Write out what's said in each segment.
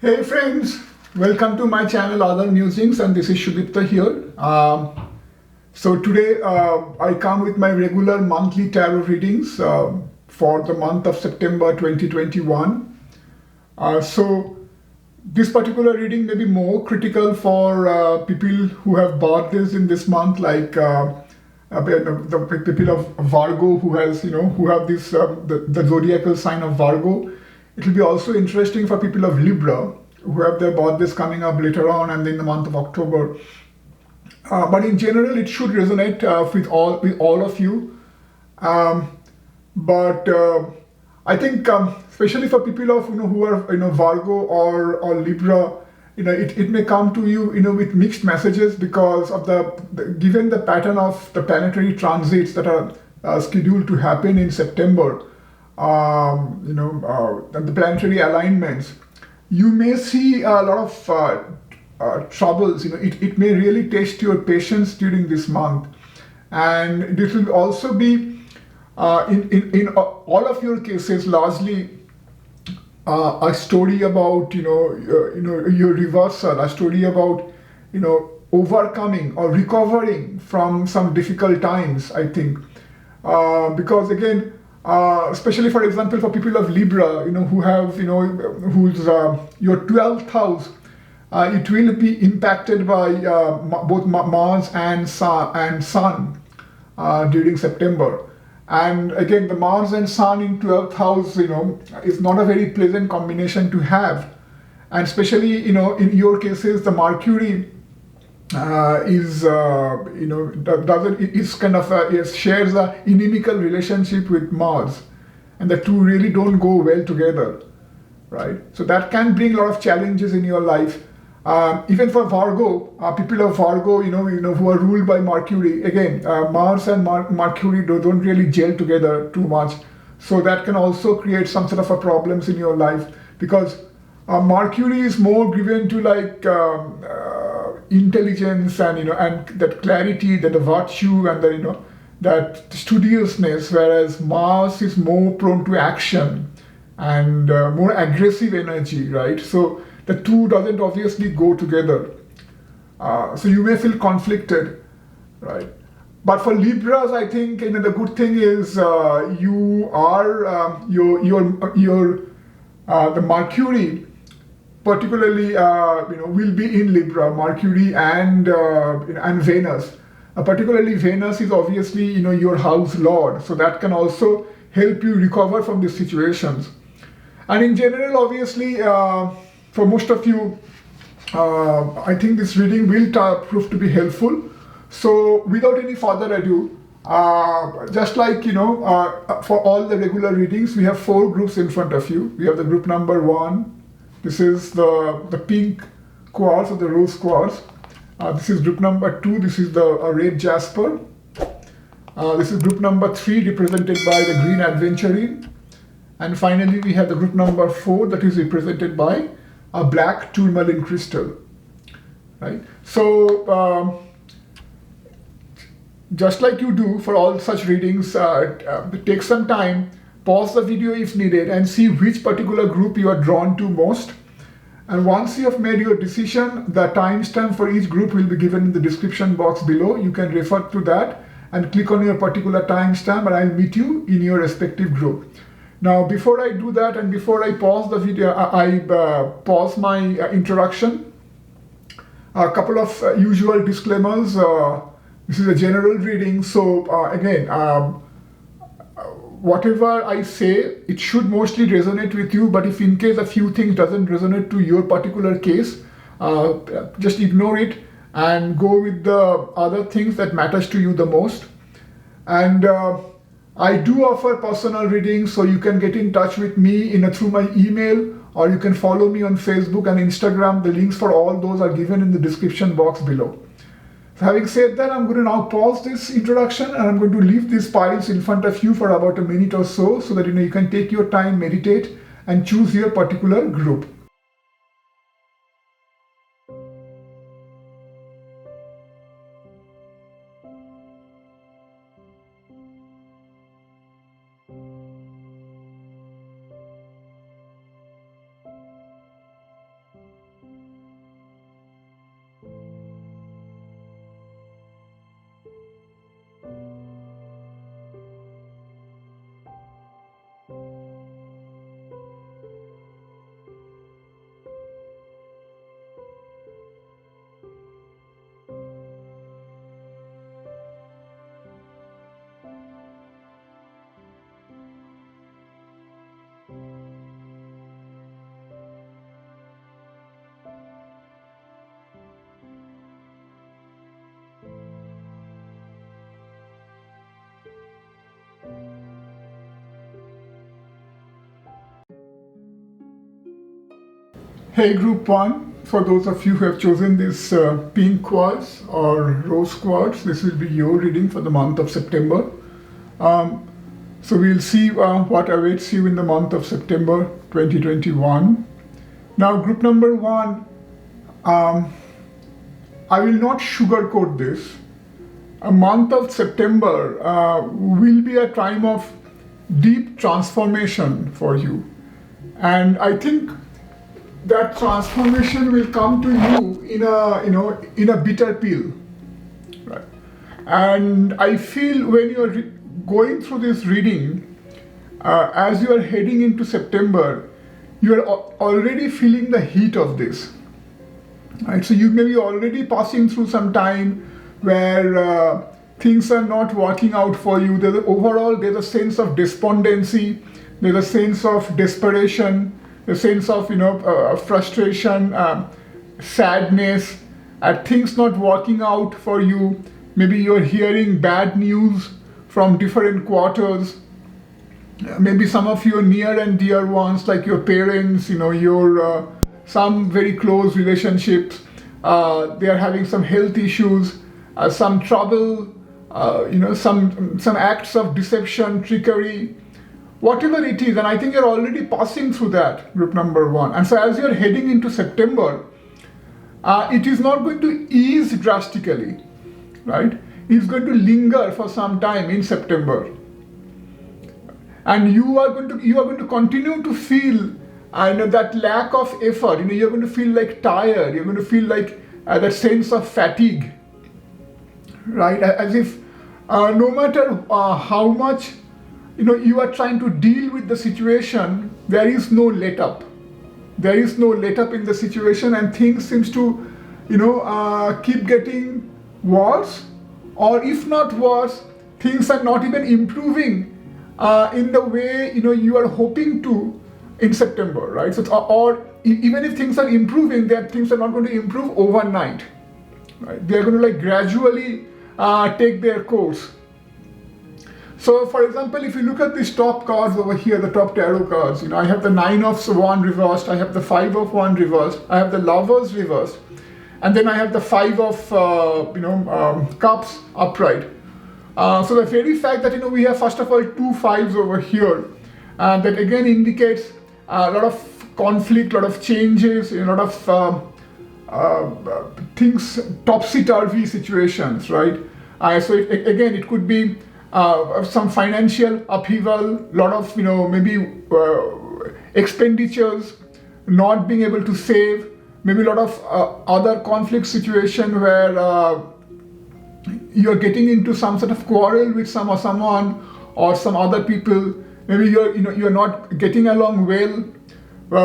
Hey friends, welcome to my channel Other Musings, and this is Sudipta here. So today I come with my regular monthly tarot readings for the month of September 2021. So this particular reading may be more critical for people who have birthdays in this month, like the people of Virgo who have this the zodiacal sign of Virgo. It will be also interesting for people of Libra who have their birthdays coming up later on and in the month of October. But in general, it should resonate with all of you. But I think, especially for people of who are Virgo or Libra, it may come to you with mixed messages because of given the pattern of the planetary transits that are scheduled to happen in September. The planetary alignments, you may see a lot of troubles. It may really test your patience during this month, and this will also be in all of your cases largely a story about your reversal, a story about overcoming or recovering from some difficult times. I think because again. Especially, for example, for people of Libra, who have, who's your 12th house, it will be impacted by both Mars and Sun during September. And again, the Mars and Sun in 12th house, is not a very pleasant combination to have. And especially, in your cases, the Mercury shares a inimical relationship with Mars, and the two really don't go well together, right? So that can bring a lot of challenges in your life. Even for Virgo, people of Virgo, who are ruled by Mercury. Again, Mars and Mercury don't really gel together too much, so that can also create some sort of a problems in your life because Mercury is more given to intelligence and that clarity, that the virtue and that studiousness, whereas Mars is more prone to action and more aggressive energy, right? So the two doesn't obviously go together. So you may feel conflicted, right? But for Libras, I think the good thing is you are the Mercury particularly will be in Libra, Mercury and Venus. Particularly Venus is obviously your house lord, so that can also help you recover from these situations. And in general, obviously, for most of you, I think this reading will prove to be helpful. So without any further ado, just like for all the regular readings, we have 4 groups in front of you. We have the group number 1. This is the pink quartz or the rose quartz. This is group number 2. This is the red jasper. This is group number 3, represented by the green adventurine. And finally, we have the group number 4, that is represented by a black tourmaline crystal. Right. So just like you do for all such readings, take some time. Pause the video if needed and see which particular group you are drawn to most. And once you have made your decision, the timestamp for each group will be given in the description box below. You can refer to that and click on your particular timestamp, and I'll meet you in your respective group. Now, before I do that and before I pause the video, I pause my introduction. A couple of usual disclaimers. This is a general reading, so again, whatever I say, it should mostly resonate with you, but if in case a few things doesn't resonate to your particular case, just ignore it and go with the other things that matters to you the most. And I do offer personal readings, so you can get in touch with me through my email, or you can follow me on Facebook and Instagram. The links for all those are given in the description box below. So having said that, I'm going to now pause this introduction and I'm going to leave these piles in front of you for about a minute or so that you can take your time, meditate, and choose your particular group. Hey Group 1, for those of you who have chosen this pink quartz or rose quartz, this will be your reading for the month of September. So we'll see what awaits you in the month of September 2021. Now group number 1, I will not sugarcoat this. A month of September will be a time of deep transformation for you. And I think that transformation will come to you in a bitter pill, right? And I feel when you're going through this reading, as you are heading into September, you are already feeling the heat of this, right? So you may be already passing through some time where things are not working out for you. There's a sense of despondency, there's a sense of desperation, a sense of frustration, sadness at things not working out for you. Maybe you're hearing bad news from different quarters. Maybe some of your near and dear ones, like your parents, your some very close relationships, they are having some health issues, some trouble, some acts of deception, trickery, whatever it is. And I think you're already passing through that, group number 1. And so as you're heading into September, it is not going to ease drastically, right? It's going to linger for some time in September. And you are going to continue to feel that lack of effort. You're going to feel like tired. You're going to feel like that sense of fatigue, right? As if no matter how much you are trying to deal with the situation, there is no let up. There is no let up in the situation, and things seems to keep getting worse, or if not worse, things are not even improving in the way you are hoping to in September, right? So or even if things are improving, that things are not going to improve overnight, right? They are going to gradually take their course. So for example, if you look at these top cards over here, the top tarot cards, I have the 9 of Wands reversed, I have the 5 of Wands reversed, I have the Lovers reversed, and then I have the 5 of Cups upright. So the very fact that we have first of all 2 5s over here, that again indicates a lot of conflict, a lot of changes, a lot of things, topsy-turvy situations, right? So it could be some financial upheaval, lot of maybe expenditures, not being able to save, maybe a lot of other conflict situation where you're getting into some sort of quarrel with someone or some other people. Maybe you're not getting along well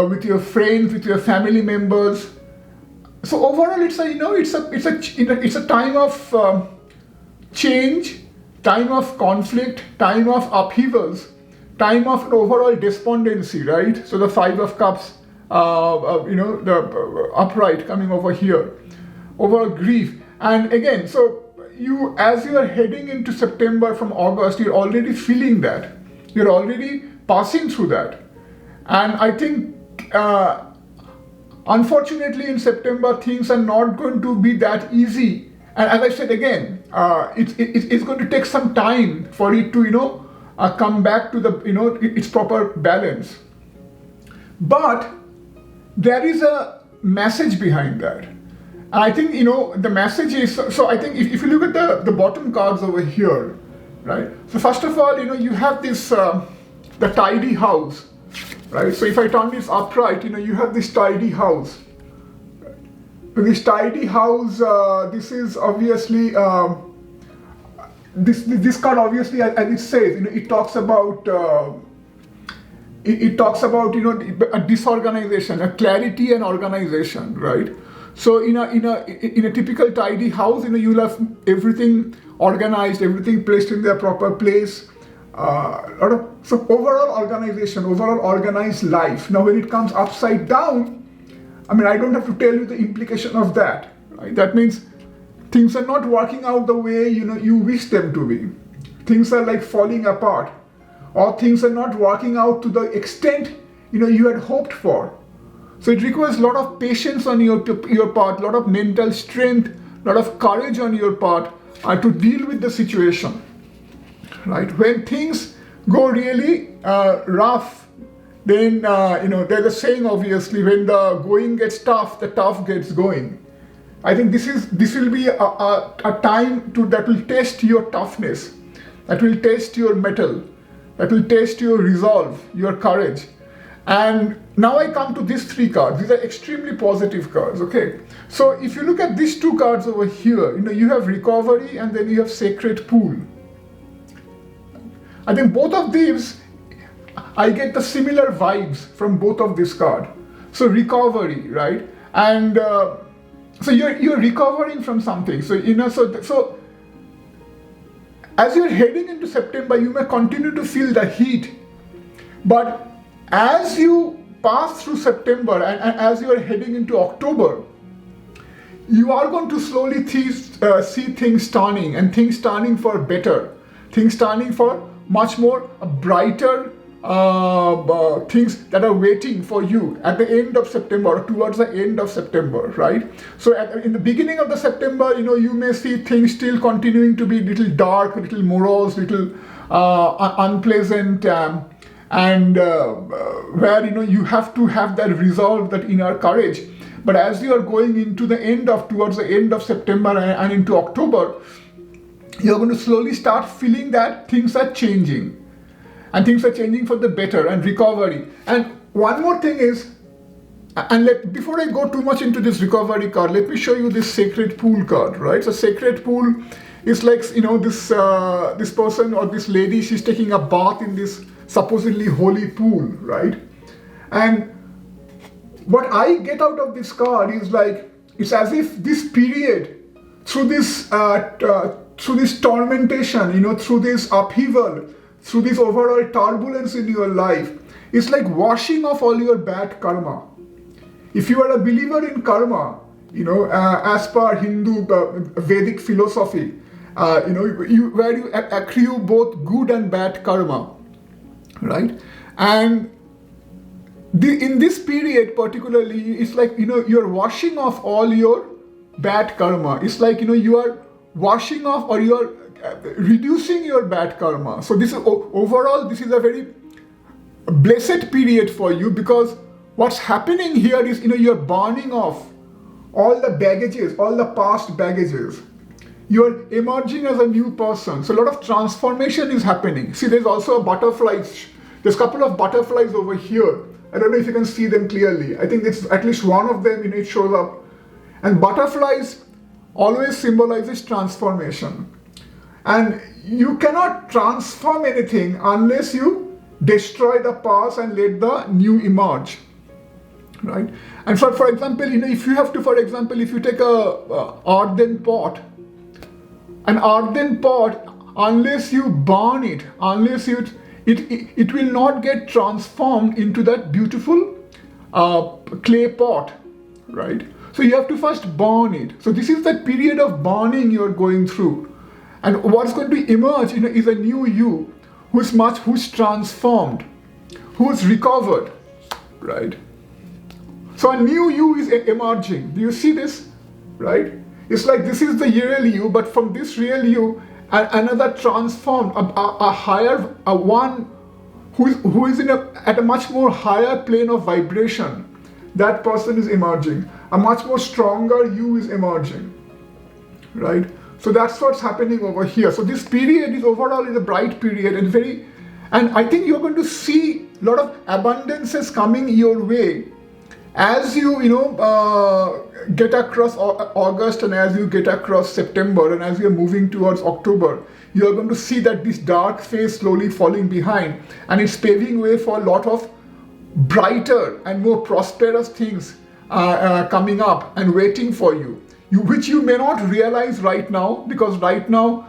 with your friends, with your family members. So overall, it's a time of change, time of conflict, time of upheavals, time of overall despondency, right? So the 5 of Cups, the upright coming over here, overall grief. And again, so as you are heading into September from August, you're already feeling that. You're already passing through that. And I think, unfortunately, in September, things are not going to be that easy. And as I said again, it's going to take some time for it to, come back to the, its proper balance. But there is a message behind that. And I think, the message is, so I think if you look at the bottom cards over here, right? So first of all, you have this, the tidy house, right? So if I turn this upright, you have this tidy house. This tidy house, this is obviously, this card obviously, as it says, it talks about, a disorganization, a clarity and organization, right? So in a typical tidy house, you'll have everything organized, everything placed in their proper place. So overall organization, overall organized life. Now when it comes upside down, I don't have to tell you the implication of that, right? That means things are not working out the way you wish them to be. things are like falling apart, or things are not working out to the extent you had hoped for. So it requires a lot of patience on your part, a lot of mental strength, a lot of courage on your part to deal with the situation, right? When things go really rough, then there's a saying, obviously, when the going gets tough, the tough gets going. I think this will be a time that will test your toughness, that will test your mettle, that will test your resolve, your courage. And now I come to these three cards. These are extremely positive cards, okay? So if you look at these two cards over here, you have recovery and then you have sacred pool. I think both of these, I get the similar vibes from both of these cards. So recovery, right? And so you're recovering from something. So so as you're heading into September, you may continue to feel the heat, but as you pass through September and as you are heading into October, you are going to slowly see things turning, and things turning for better, things turning for much more brighter things that are waiting for you at the end of September, or towards the end of September, right? So in the beginning of the September, you may see things still continuing to be little dark, little morose, little unpleasant, and where you have to have that resolve, that inner courage. But as you are going into towards the end of September and into October, you're going to slowly start feeling that things are changing, and things are changing for the better, and recovery. And one more thing is, before I go too much into this recovery card, let me show you this sacred pool card, right? So sacred pool is like, this person or this lady, she's taking a bath in this supposedly holy pool, right? And what I get out of this card is like, it's as if this period, through this tormentation, through this upheaval, through this overall turbulence in your life, it's like washing off all your bad karma. If you are a believer in karma, as per Hindu Vedic philosophy, where you accrue both good and bad karma, right? And in this period particularly, it's like, you're washing off all your bad karma. It's like, you are washing off, or you're reducing your bad karma. So this is overall, this is a very blessed period for you, because what's happening here is, you're burning off all the baggages, all the past baggages. You're emerging as a new person. So a lot of transformation is happening. See, there's also a butterflies. There's a couple of butterflies over here. I don't know if you can see them clearly. I think it's at least one of them, it shows up. And butterflies always symbolizes transformation. And you cannot transform anything unless you destroy the past and let the new emerge, right? And for example, if you have to, for example, if you take a earthen pot, an earthen pot, unless you burn it, it will not get transformed into that beautiful clay pot, right? So you have to first burn it. So this is that period of burning you're going through. And what's going to emerge is a new you who's transformed, who's recovered, right? So a new you is emerging. Do you see this, right? It's like this is the real you, but from this real you, another transformed, a higher, one who is at a much more higher plane of vibration. That person is emerging. A much more stronger you is emerging, right? So that's what's happening over here. So this period is overall a bright period, and I think you're going to see a lot of abundances coming your way as you get across August, and as you get across September, and as you're moving towards October. You're going to see that this dark phase slowly falling behind, and it's paving way for a lot of brighter and more prosperous things coming up and waiting for you, which you may not realize right now, because right now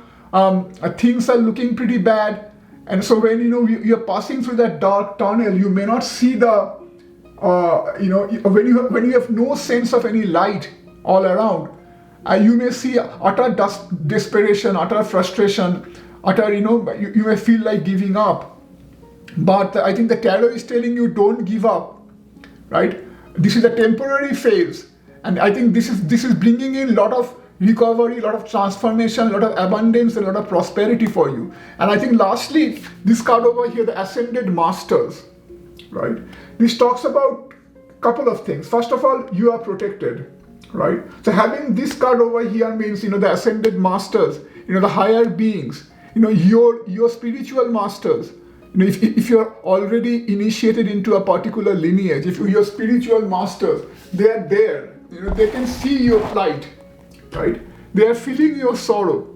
things are looking pretty bad. And so when you're passing through that dark tunnel, you may not see the when you have no sense of any light all around, you may see utter desperation, utter frustration, utter, you may feel like giving up. But I think the tarot is telling you don't give up, right? This is a temporary phase. And I think this is bringing in a lot of recovery, a lot of transformation, a lot of abundance, a lot of prosperity for you. And I think lastly, this card over here, the Ascended Masters, right? This talks about a couple of things. First of all, you are protected, right? So having this card over here means, the Ascended Masters, the higher beings, your spiritual masters. If you're already initiated into a particular lineage, if your spiritual masters, they are there, they can see your plight, right? They are feeling your sorrow,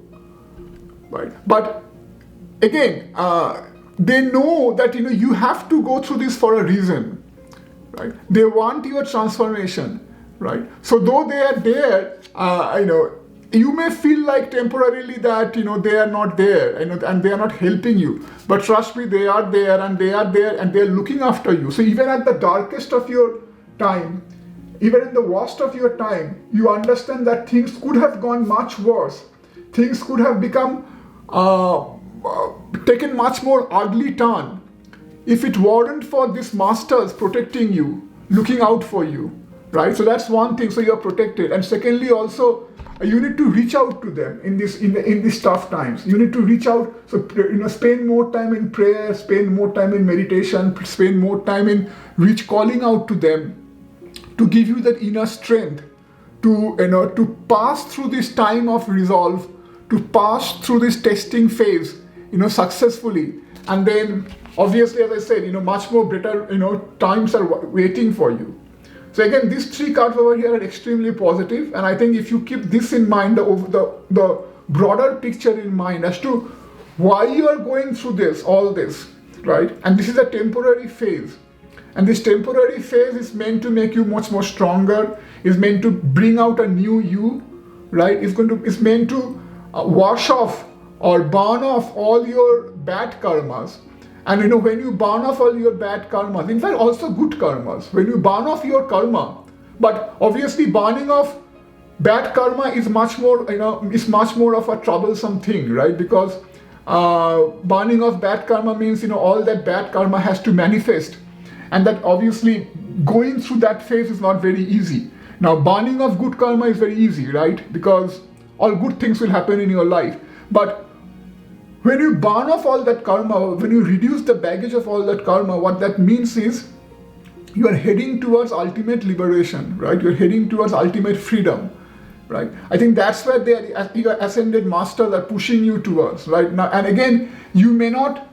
right? But again, they know that you have to go through this for a reason, right? They want your transformation, right? So though they are there, you may feel like temporarily that they are not there, and they are not helping you. But trust me, they are there, and they are there, and they are looking after you. So even at the darkest of your time, even in the worst of your time, you understand that things could have gone much worse. Things could have become taken much more ugly turn if it weren't for these masters protecting you, looking out for you, right? So that's one thing. So you're protected. And secondly, also, you need to reach out to them in these tough times. You need to reach out. So spend more time in prayer, spend more time in meditation, spend more time in calling out to them, to give you that inner strength to pass through this time of resolve, to pass through this testing phase, successfully. And then obviously, as I said, much more better, times are waiting for you. So again, these three cards over here are extremely positive, and I think if you keep this in mind, the broader picture in mind as to why you are going through all this, right? And this is a temporary phase. And this temporary phase is meant to make you much more stronger, is meant to bring out a new you, right? It's meant to wash off or burn off all your bad karmas. And when you burn off all your bad karmas, in fact also good karmas, when you burn off your karma, but obviously burning off bad karma is much more, is much more of a troublesome thing, right? Because burning off bad karma means, all that bad karma has to manifest. And that obviously going through that phase is not very easy. Now burning off good karma is very easy, right? Because all good things will happen in your life. But when you burn off all that karma, when you reduce the baggage of all that karma, what that means is you are heading towards ultimate liberation, right? You're heading towards ultimate freedom, right? I think that's where your Ascended Masters are pushing you towards, right? Now, and again, you may not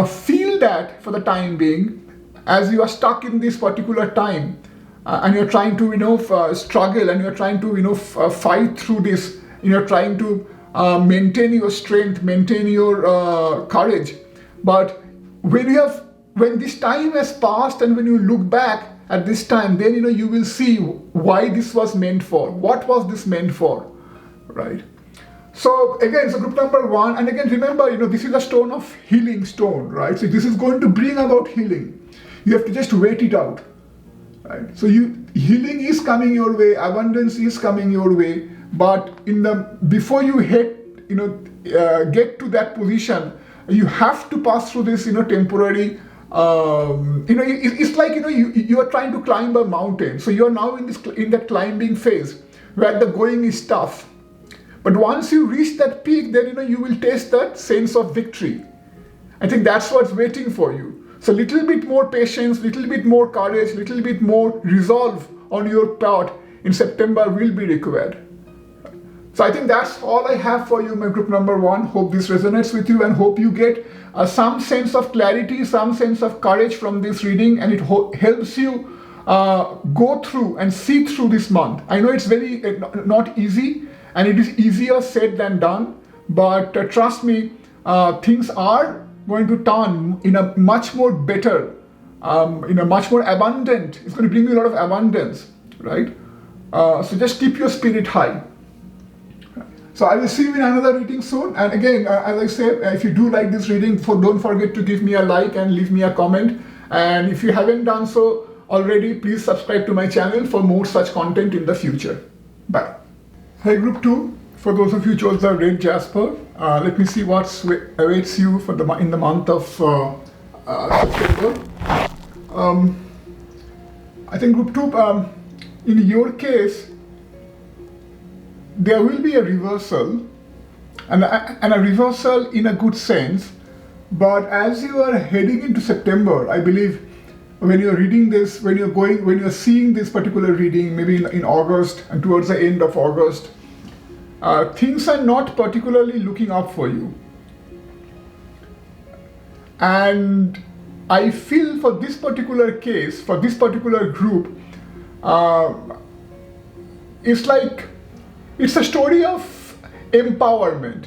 feel that for the time being, as you are stuck in this particular time, and you're trying to, struggle, and you're trying to, fight through this, you're trying to maintain your strength, maintain your courage. But when this time has passed, and when you look back at this time, then you will see why this was meant for. What was this meant for, right? So again, so group number one, and again remember, this is a stone of healing stone, right? So this is going to bring about healing. You have to just wait it out, right? So healing is coming your way, abundance is coming your way. But before you get to that position, you have to pass through this, temporary. It's like you are trying to climb a mountain. So you are now in that climbing phase where the going is tough. But once you reach that peak, then you will taste that sense of victory. I think that's what's waiting for you. So little bit more patience, little bit more courage, little bit more resolve on your part in September will be required. So I think that's all I have for you, my group number one. Hope this resonates with you, and hope you get some sense of clarity, some sense of courage from this reading, and it helps you go through and see through this month. I know it's very not easy, and it is easier said than done, but trust me, things are going to turn in a much more better, in a much more abundant. It's going to bring you a lot of abundance, right? So just keep your spirit high. So I will see you in another reading soon. And again, as I said, if you do like this reading, don't forget to give me a like and leave me a comment. And if you haven't done so already, please subscribe to my channel for more such content in the future. Bye. Hey group 2, For those of you who chose the red jasper, let me see what awaits you for in the month of September. I think group 2, in your case, there will be a reversal, and a reversal in a good sense. But as you are heading into September, I believe when you're reading this, when you're seeing this particular reading, maybe in August and towards the end of August, things are not particularly looking up for you. And I feel for this particular case, for this particular group, it's a story of empowerment.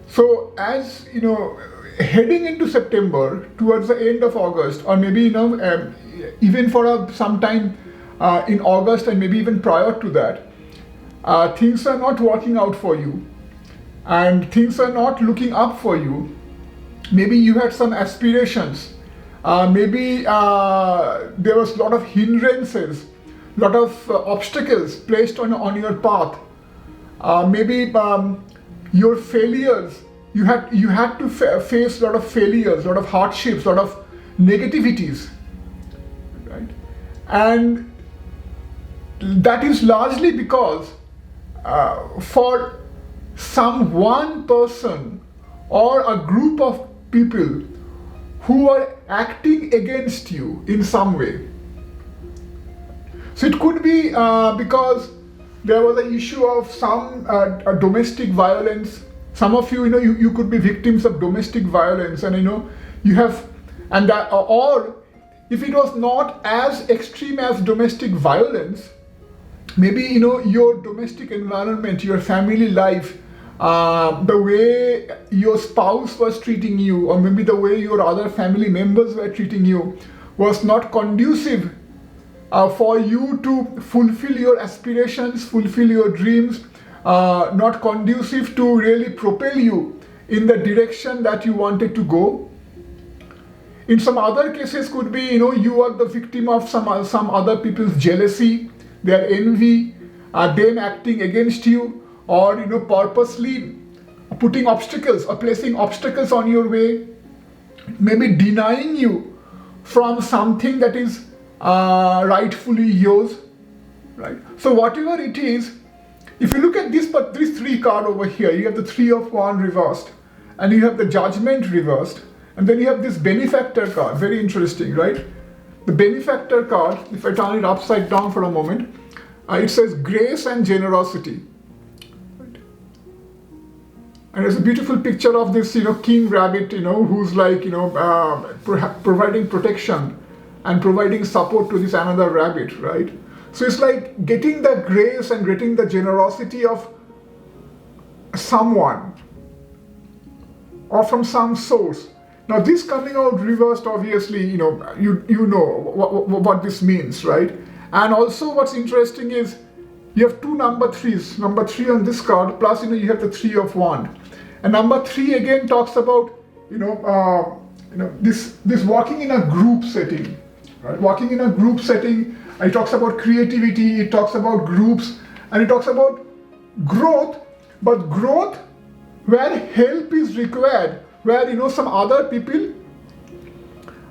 So as you know, heading into September, towards the end of August, or maybe even for some time in August and maybe even prior to that, things are not working out for you, and things are not looking up for you. Maybe you had some aspirations. Maybe there was a lot of hindrances, a lot of obstacles placed on your path. Maybe your failures. You had to face a lot of failures, a lot of hardships, a lot of negativities, right? And that is largely because for some one person or a group of people who are acting against you in some way. So it could be because there was an issue of some domestic violence. Some of you, you could be victims of domestic violence, and you have, and that, or if it was not as extreme as domestic violence, maybe your domestic environment, your family life, the way your spouse was treating you, or maybe the way your other family members were treating you, was not conducive for you to fulfill your aspirations, fulfill your dreams, not conducive to really propel you in the direction that you wanted to go. In some other cases, could be you are the victim of some other people's jealousy, their envy, them acting against you, or purposely putting obstacles or placing obstacles on your way, maybe denying you from something that is rightfully yours, right? So whatever it is, if you look at these 3 cards over here, you have the 3 of Wands reversed, and you have the Judgment reversed, and then you have this Benefactor card. Very interesting, right? The Benefactor card, if I turn it upside down for a moment, it says grace and generosity. Right? And there's a beautiful picture of this, king rabbit, who's like, providing protection and providing support to this another rabbit, right? So it's like getting the grace and getting the generosity of someone or from some source. Now this coming out reversed, obviously, you know what this means, right? And also what's interesting is you have 2 number 3s, number 3 on this card, plus you have the 3 of Wands. And number 3 again talks about this walking in a group setting, right? Walking in a group setting. It talks about creativity, it talks about groups, and it talks about growth, but growth where help is required, where some other people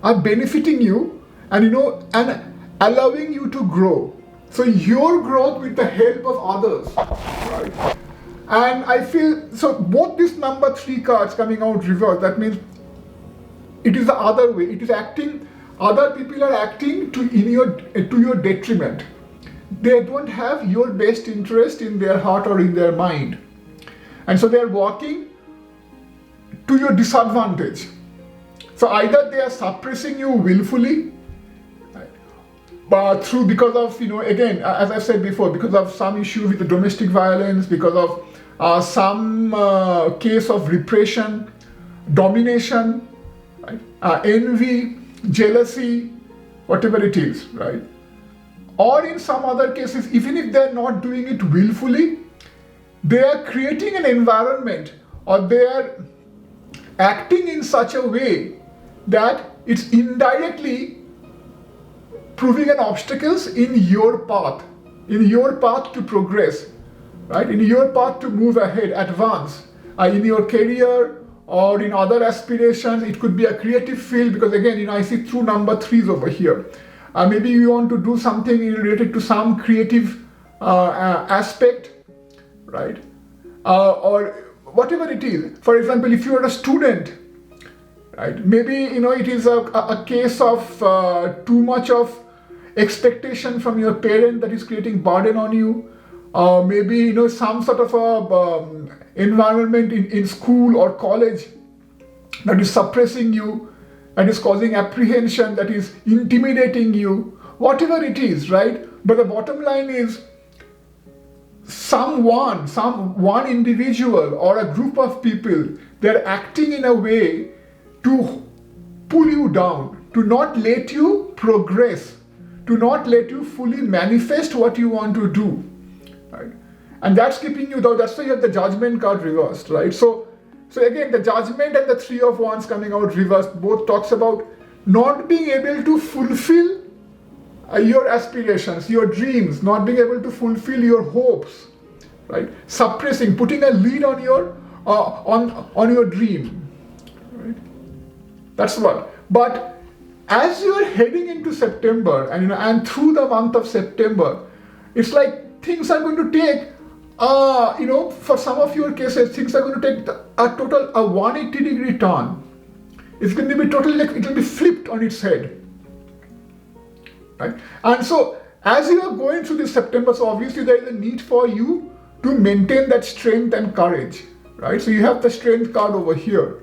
are benefiting you and and allowing you to grow. So your growth with the help of others, right? And I feel, so both these number 3 cards coming out reversed, that means it is the other way. It is acting, other people are acting to your detriment. They don't have your best interest in their heart or in their mind. And so they are working to your disadvantage. So either they are suppressing you willfully, but because of, again, as I said before, because of some issue with the domestic violence, because of some case of repression, domination, right? Envy, jealousy, whatever it is, right? Or in some other cases, even if they're not doing it willfully, they are creating an environment, or they are acting in such a way that it's indirectly proving an obstacles in your path to progress, right? In your path to move ahead, advance, in your career or in other aspirations. It could be a creative field, because again, I see two number 3s over here. Maybe you want to do something related to some creative aspect, right? Or whatever it is. For example, if you are a student, right? Maybe it is a case of too much of expectation from your parent that is creating burden on you. Maybe some sort of a environment in school or college that is suppressing you, that is causing apprehension, that is intimidating you, whatever it is, right? But the bottom line is, some one individual or a group of people, they're acting in a way to pull you down, to not let you progress, to not let you fully manifest what you want to do, right? And that's keeping you down. That's why you have the Judgment card reversed, right? So again, the Judgment and the 3 of Wands coming out reversed both talks about not being able to fulfill your aspirations, your dreams, not being able to fulfill your hopes, right? Suppressing, putting a lid on your on your dream, right? That's what. But as you are heading into September, and through the month of September, it's like things are going to take, for some of your cases, things are going to take a total 180-degree turn. It's going to be totally like it will be flipped on its head, right? And so as you are going through this September, so obviously there is a need for you to maintain that strength and courage, right? So you have the Strength card over here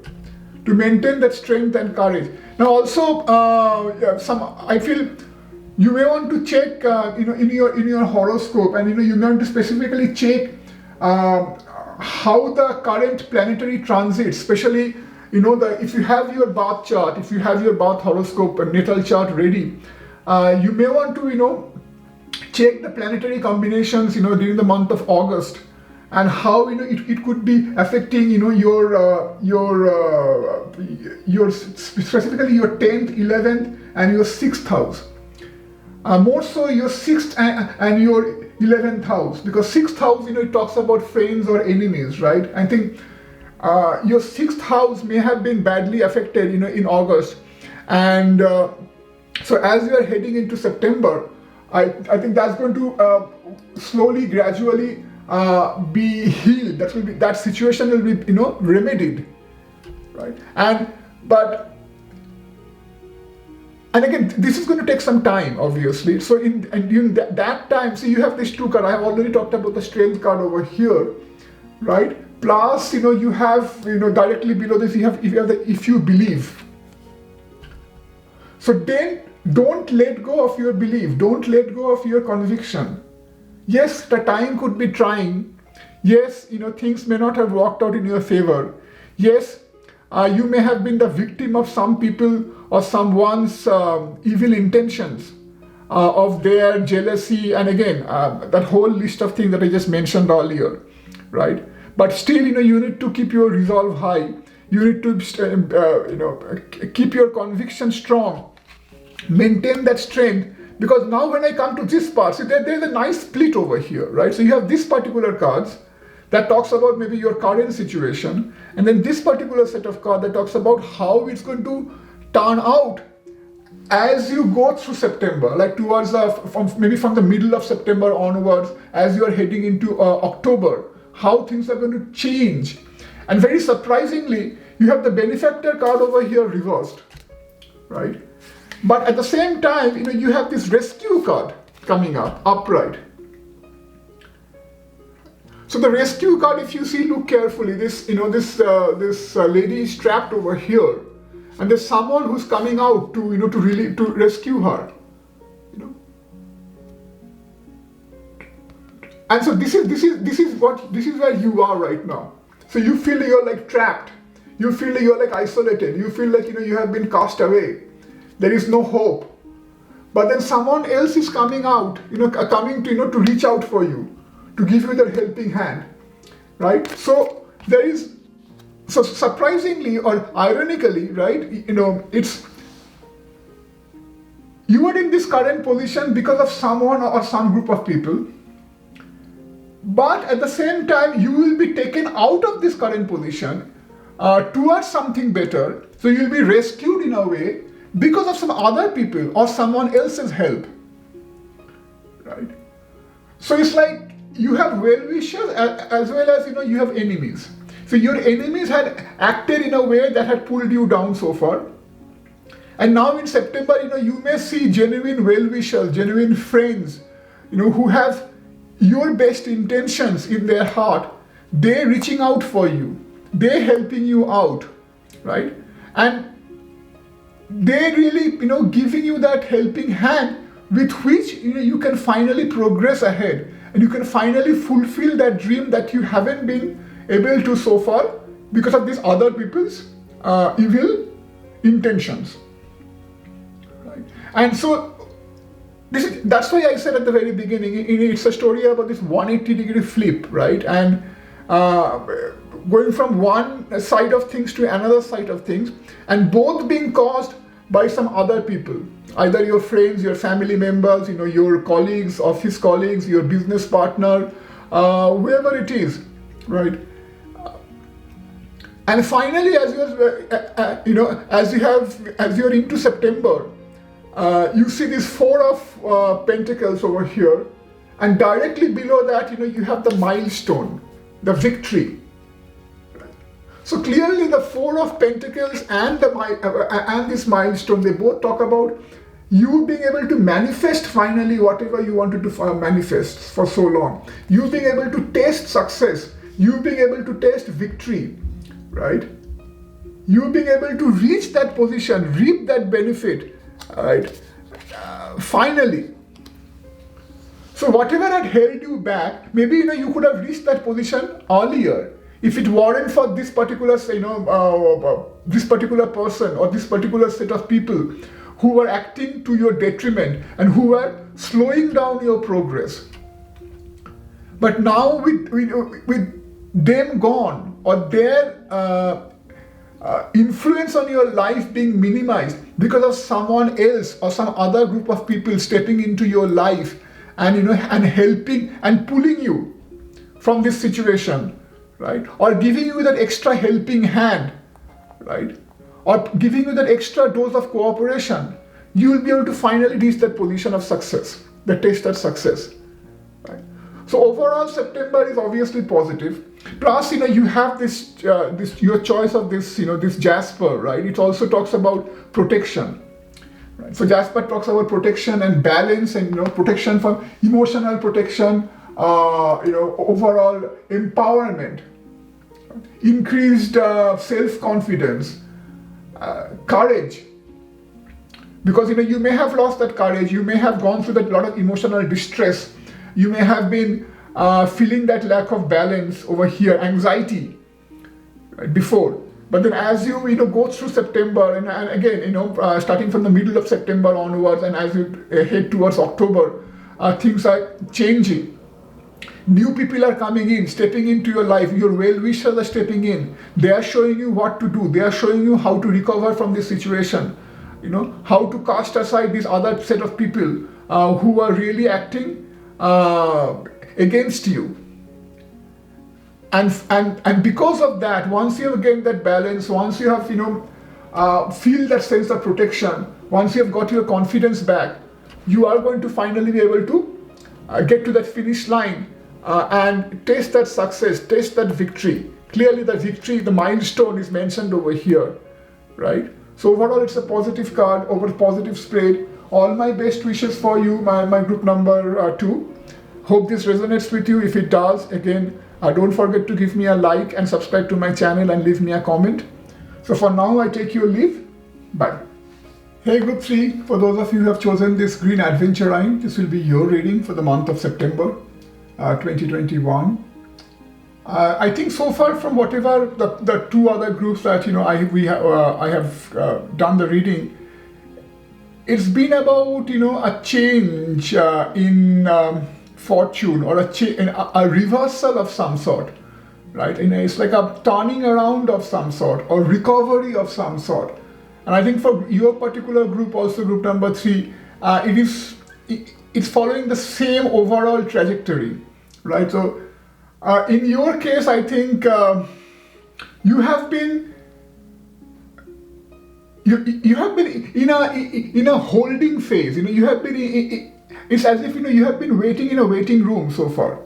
to maintain that strength and courage. Now also, I feel you may want to check, in your horoscope, and you may want to specifically check how the current planetary transits, especially if you have your birth chart, if you have your birth horoscope and natal chart ready, you may want to check the planetary combinations during the month of August, and how it could be affecting your specifically your 10th, 11th and your 6th house. More so your 6th and your 11th house, because 6th house it talks about friends or enemies, right? I think your 6th house may have been badly affected in August, and so as you are heading into September, I think that's going to slowly, gradually be healed. That situation will be remedied, right? And again, this is going to take some time, obviously. So during that time, so you have these 2 cards. I have already talked about the Strength card over here, right? Plus, you have directly below this, you have if you believe. So then, don't let go of your belief. Don't let go of your conviction. Yes, the time could be trying. Yes, things may not have worked out in your favor. Yes, you may have been the victim of some people or someone's evil intentions, of their jealousy, and again, that whole list of things that I just mentioned earlier, right? But still, you need to keep your resolve high. You need to, keep your conviction strong. Maintain that strength, because now when I come to this part, see there's a nice split over here, right? So you have this particular cards that talks about maybe your current situation, and then this particular set of cards that talks about how it's going to turn out as you go through September, like towards maybe from the middle of September onwards, as you are heading into October, how things are going to change. And very surprisingly, you have the Benefactor card over here reversed, right? But at the same time, you have this Rescue card coming up, upright. So the Rescue card, if you see, look carefully, this lady is trapped over here, and there's someone who's coming out to rescue her. And so this is where you are right now. So you feel you're like trapped. You feel you're like isolated. You feel like you have been cast away. There is no hope. But then someone else is coming out, coming to reach out for you, to give you the helping hand, right? So there is, so surprisingly or ironically, right? It's, you are in this current position because of someone or some group of people. but at the same time you will be taken out of this current position towards something better. So you will be rescued in a way because of some other people or someone else's help, right? So it's like you have well-wishers as well as you have enemies. So your enemies had acted in a way that had pulled you down so far, and now in September you may see genuine well-wishers, genuine friends, who have your best intentions in their heart. They reaching out for you, they helping you out, right? And they really giving you that helping hand with which you can finally progress ahead, and you can finally fulfill that dream that you haven't been able to so far because of these other people's evil intentions, right? And so that's why I said at the very beginning, it's a story about this 180-degree flip, right? And going from one side of things to another side of things, and both being caused by some other people, either your friends, your family members, your colleagues, office colleagues, your business partner, whoever it is, right? And finally, as you're into September, you see this Four of Pentacles over here, and directly below that, you have the milestone, the victory. So clearly, the Four of Pentacles and this milestone, they both talk about you being able to manifest finally whatever you wanted to manifest for so long. You being able to taste success. You being able to taste victory, right? You being able to reach that position, reap that benefit, right? Finally. So whatever had held you back, maybe you could have reached that position earlier if it weren't for this particular this particular person or this particular set of people who were acting to your detriment and who were slowing down your progress. But now with them gone, or their influence on your life being minimized because of someone else or some other group of people stepping into your life and and helping and pulling you from this situation, right? Or giving you that extra helping hand, right? Or giving you that extra dose of cooperation, you will be able to finally reach that position of success, the tasted success, right? So overall, September is obviously positive. Plus, you have this your choice of this this Jasper, right? It also talks about protection, right? So Jasper talks about protection and balance, and protection from emotional protection, overall empowerment, increased self-confidence, courage. Because you may have lost that courage, you may have gone through that lot of emotional distress, you may have been feeling that lack of balance over here, anxiety, right, before. But then as you go through September and again starting from the middle of September onwards, and as you head towards October, things are changing. New people are coming in, stepping into your life. Your well-wishers are stepping in. They are showing you what to do. They are showing you how to recover from this situation. How to cast aside this other set of people who are really acting against you. And because of that, once you have gained that balance, once you have feel that sense of protection, once you have got your confidence back, you are going to finally be able to get to that finish line and taste that success, taste that victory. Clearly the victory, the milestone is mentioned over here, right? So overall it's a positive card, over positive spread. All my best wishes for you, my group number 2. Hope this resonates with you. If it does, again, don't forget to give me a like and subscribe to my channel and leave me a comment. So for now, I take your leave. Bye. Hey group 3, for those of you who have chosen this green adventurine, this will be your reading for the month of September 2021. I think so far from whatever the 2 other groups that I have done the reading, it's been about a change in fortune, or a reversal of some sort, right? It's like a turning around of some sort, or recovery of some sort. And I think for your particular group, also group number 3, it's following the same overall trajectory, right? So In your case, I think you have been you have been in a holding phase. You have been. It's as if you have been waiting in a waiting room so far.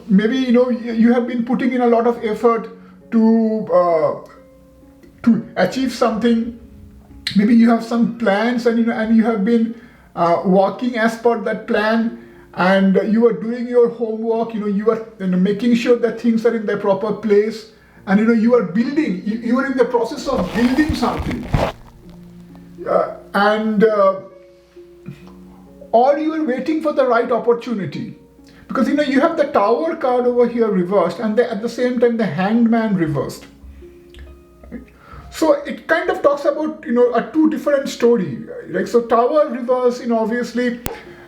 Maybe you have been putting in a lot of effort to achieve something. Maybe you have some plans, and you have been working as per that plan, and you are doing your homework. You are making sure that things are in their proper place, and you are building. You are in the process of building something, or you are waiting for the right opportunity. Because you have the Tower card over here reversed, and at the same time the Hanged Man reversed. Right? So it kind of talks about a two different story. Like, so Tower reverse, obviously,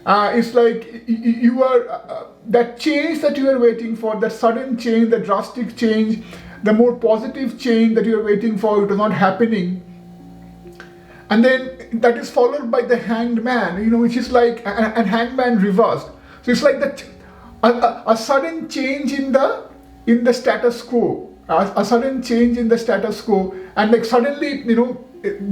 it's like you are that change that you are waiting for, that sudden change, the drastic change, the more positive change that you are waiting for, it is not happening. And then that is followed by the Hanged Man, which is like a Hanged Man reversed. So it's like that. A sudden change in the status quo, a sudden change in the status quo, and like suddenly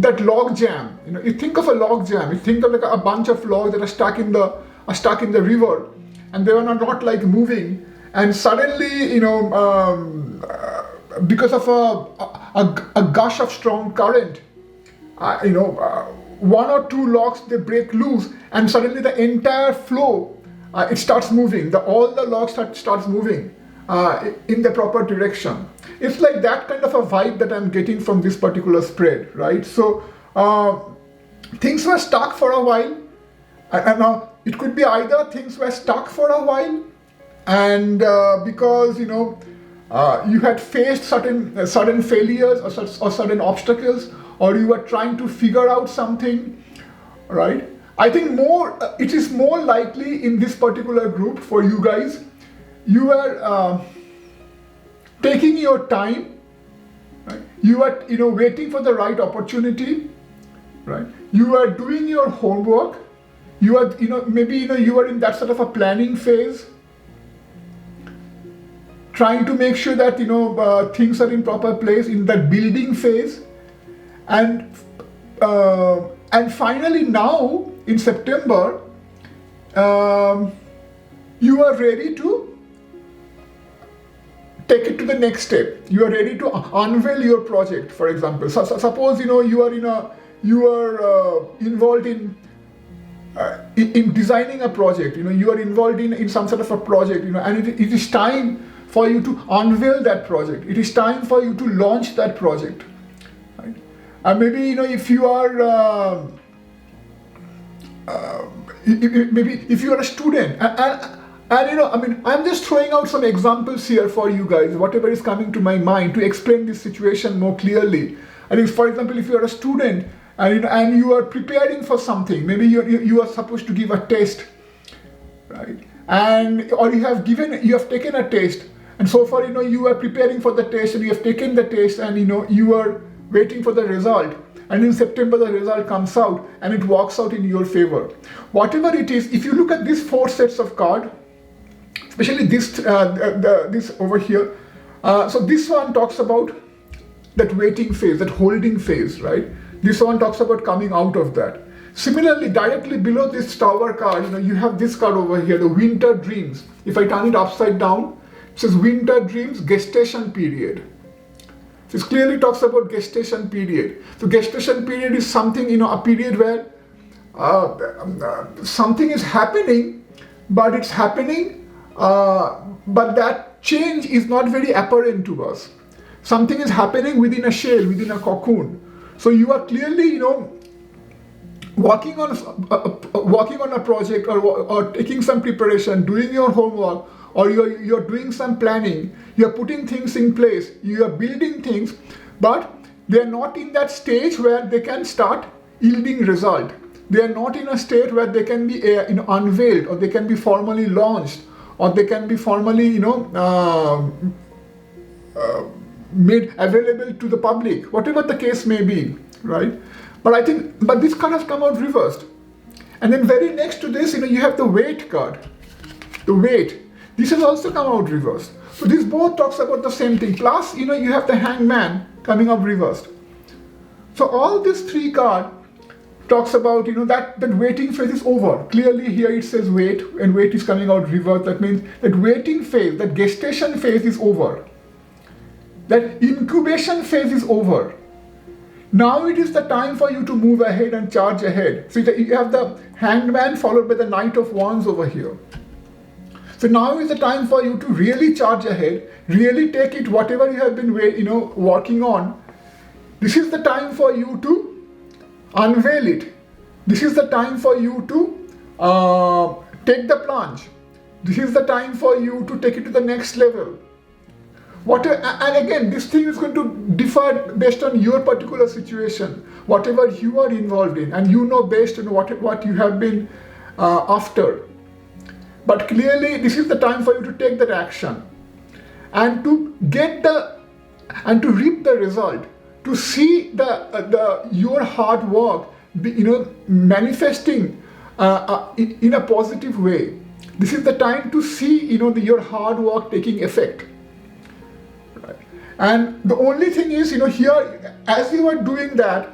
that log jam. You think of a log jam. You think of like a bunch of logs that are stuck in the river, and they were not like moving, and suddenly because of a gush of strong current, one or two logs they break loose, and suddenly the entire flow. It starts moving. All the logs starts moving in the proper direction. It's like that kind of a vibe that I'm getting from this particular spread, right? So things were stuck for a while, and now it could be either things were stuck for a while, and because you had faced certain failures or certain obstacles, or you were trying to figure out something, right? I think it is more likely in this particular group for you guys. You are taking your time, right? You are waiting for the right opportunity, right? You are doing your homework. You are maybe you are in that sort of a planning phase, trying to make sure that things are in proper place in that building phase, and finally now. In September, you are ready to take it to the next step. You are ready to unveil your project, for example. Suppose you are involved in designing a project. You are involved in some sort of a project. And it is time for you to unveil that project. It is time for you to launch that project. Right? And maybe if you are maybe if you are a student, and I'm just throwing out some examples here for you guys, whatever is coming to my mind to explain this situation more clearly. I think, for example, if you are a student and you are preparing for something, maybe you are supposed to give a test, right? Or you have taken a test, and so far you are preparing for the test, and you have taken the test, and you are waiting for the result. And in September, the result comes out and it works out in your favor. Whatever it is, if you look at these 4 sets of cards, especially this over here, so this one talks about that waiting phase, that holding phase, right? This one talks about coming out of that. Similarly, directly below this Tower card, you have this card over here, the Winter Dreams. If I turn it upside down, it says Winter Dreams Gestation Period. This clearly talks about gestation period. So gestation period is something, a period where something is happening, but it's happening, but that change is not very apparent to us. Something is happening within a shell, within a cocoon. So you are clearly, working on a project or taking some preparation, doing your homework, or you're doing some planning, you're putting things in place, you are building things, but they're not in that stage where they can start yielding result. They are not in a state where they can be unveiled, or they can be formally launched, or they can be formally made available to the public, whatever the case may be, right? But this card has come out reversed. And then very next to this, you have the Wait card. The Wait. This has also come out reversed. So this both talks about the same thing. Plus, you have the Hangman coming up reversed. So all these three cards talks about, that waiting phase is over. Clearly here it says wait, and wait is coming out reversed. That means that waiting phase, that gestation phase is over. That incubation phase is over. Now it is the time for you to move ahead and charge ahead. So you have the Hangman followed by the Knight of Wands over here. So now is the time for you to really charge ahead, really take it, whatever you have been working on. This is the time for you to unveil it. This is the time for you to take the plunge. This is the time for you to take it to the next level. And again, this thing is going to differ based on your particular situation, whatever you are involved in, and based on what you have been after. But clearly, this is the time for you to take that action and to get and to reap the result, to see your hard work manifesting in a positive way. This is the time to see your hard work taking effect. Right. And the only thing is, here, as you are doing that,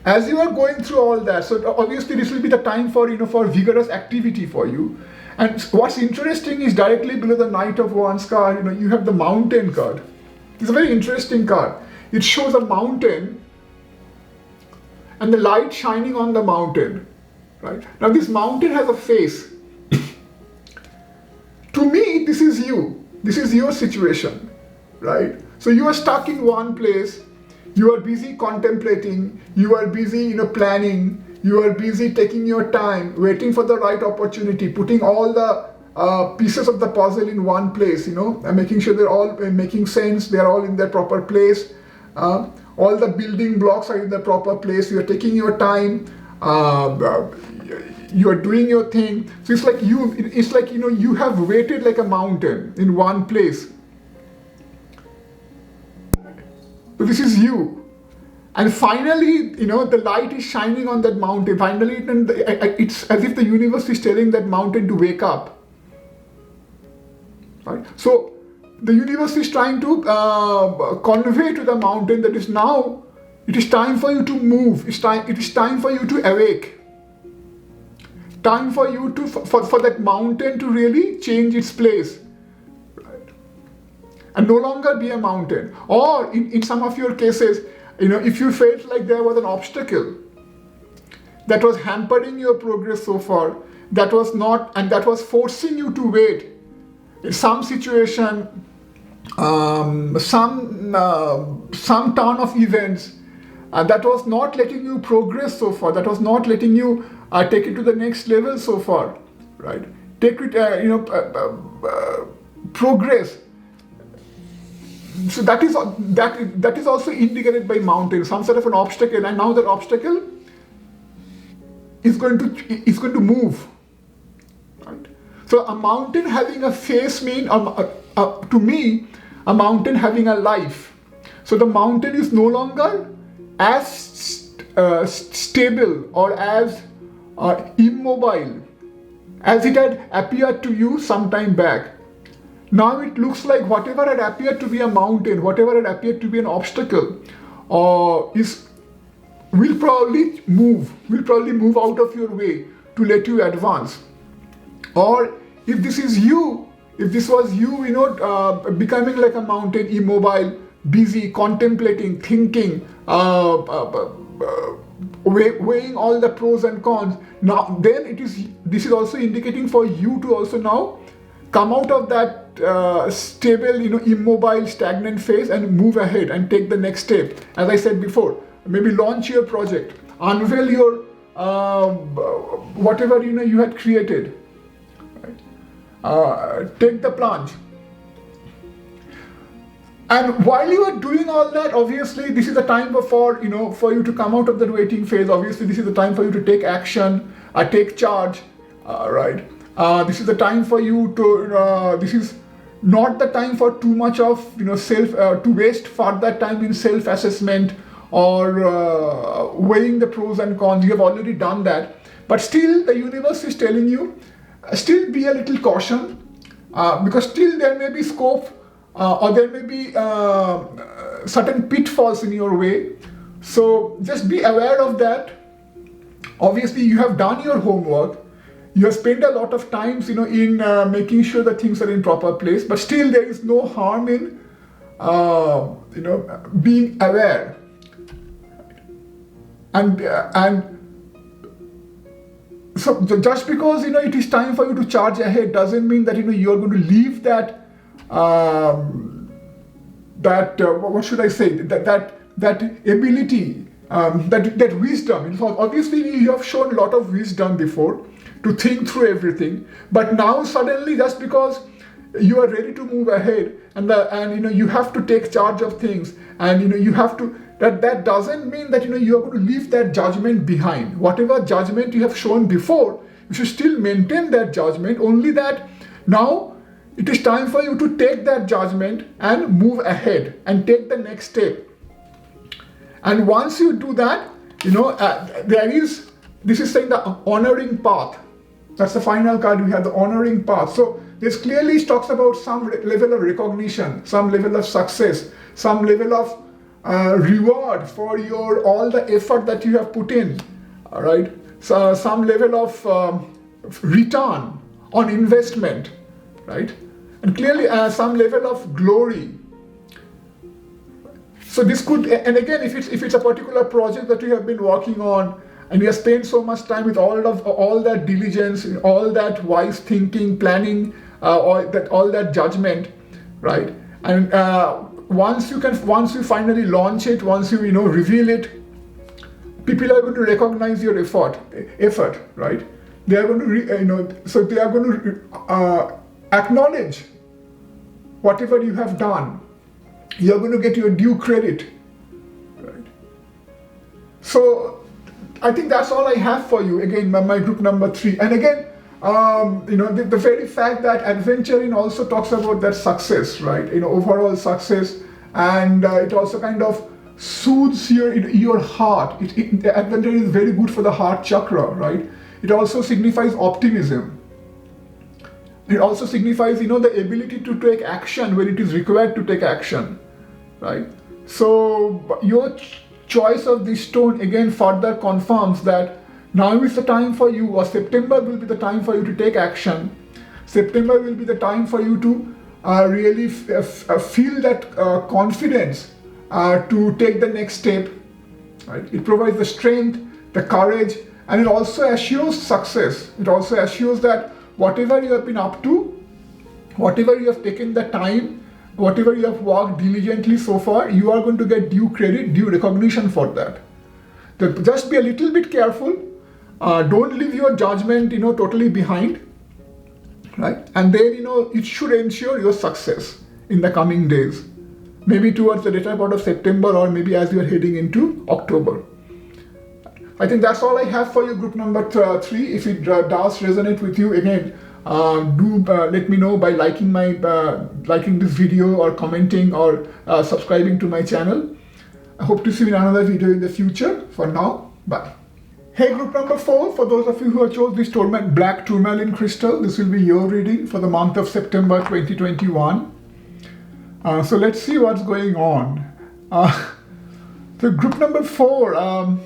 as you are going through all that, so obviously this will be the time for vigorous activity for you. And what's interesting is directly below the Knight of Wands card, you have the Mountain card. It's a very interesting card. It shows a mountain and the light shining on the mountain. Right? Now this mountain has a face. To me, this is you. This is your situation. Right? So you are stuck in one place. You are busy contemplating. You are busy, planning. You are busy taking your time, waiting for the right opportunity, putting all the pieces of the puzzle in one place, and making sure they're all making sense. They're all in their proper place. All the building blocks are in the proper place. You are taking your time. You are doing your thing. So it's like you have waited like a mountain in one place. So this is you. And finally, the light is shining on that mountain. Finally, it's as if the universe is telling that mountain to wake up. Right? So the universe is trying to convey to the mountain that it is time for you to move. It is time for you to awake. Time for you for that mountain to really change its place. Right? And no longer be a mountain. Or in some of your cases, if you felt like there was an obstacle that was hampering your progress so far, that was forcing you to wait. In some situation, some turn of events that was not letting you progress so far, that was not letting you take it to the next level so far, right? Take it, progress. So that is also indicated by mountain, some sort of an obstacle, and now that obstacle is going to move. Right? So a mountain having a face means, to me, a mountain having a life. So the mountain is no longer as stable or as immobile as it had appeared to you some time back. Now it looks like whatever had appeared to be a mountain, whatever had appeared to be an obstacle, will probably move out of your way to let you advance. Or if this was you, becoming like a mountain, immobile, busy, contemplating, thinking, weighing all the pros and cons, now then this is also indicating for you to also now come out of that stable, immobile, stagnant phase and move ahead and take the next step. As I said before, maybe launch your project, unveil your whatever you had created. Right? Take the plunge. And while you are doing all that, obviously this is the time for you to come out of the waiting phase. Obviously this is the time for you to take action, take charge, right? This is the time for you to. This is not the time for too much of self to waste further time in self-assessment or weighing the pros and cons. You have already done that, but still the universe is telling you, still be a little caution. because still there may be scope or there may be certain pitfalls in your way. So just be aware of that. Obviously, you have done your homework. You have spent a lot of times, in making sure that things are in proper place. But still, there is no harm in, being aware. And so just because it is time for you to charge ahead doesn't mean that you are going to leave that what should I say, that ability, that wisdom. Obviously you have shown a lot of wisdom before to think through everything, but now suddenly, just because you are ready to move ahead and you have to take charge of things, and you have to, that doesn't mean that you are going to leave that judgment behind. Whatever judgment you have shown before, you should still maintain that judgment, only that now it is time for you to take that judgment and move ahead and take the next step. And once you do that, this is saying the honoring path. That's the final card. We have the honoring path. So this clearly talks about some level of recognition, some level of success, some level of reward for all the effort that you have put in. All right. So some level of return on investment, right? And clearly some level of glory. So this could, and again, if it's a particular project that you have been working on, and you have spent so much time with all that diligence, all that wise thinking, planning, all that judgment, right? And once you finally launch it, once you reveal it, people are going to recognize your effort, right? They are going to so they are going to acknowledge whatever you have done. You are going to get your due credit, right? So I think that's all I have for you. Again, my group number 3. And again, the very fact that adventuring also talks about that success, right? Overall success, and it also kind of soothes your heart. Adventuring is very good for the heart chakra, right? It also signifies optimism. It also signifies, the ability to take action when it is required to take action, right? So your choice of this stone again further confirms that now is the time for you, or September will be the time for you to take action. September will be the time for you to really feel that confidence to take the next step, right? It provides the strength, the courage, and it also assures success. It also assures that whatever you have been up to, whatever you have taken the time, whatever you have worked diligently so far, you are going to get due credit, due recognition for that. So just be a little bit careful. Don't leave your judgment, totally behind, right? And then, it should ensure your success in the coming days. Maybe towards the later part of September, or maybe as you are heading into October. I think that's all I have for you, group number 3. If it does resonate with you, again, do let me know by liking this video, or commenting, or subscribing to my channel. I hope to see you in another video in the future. For now, bye. Hey, group number 4, for those of you who have chose this black tourmaline crystal, this will be your reading for the month of September 2021. So let's see what's going on. So group number 4,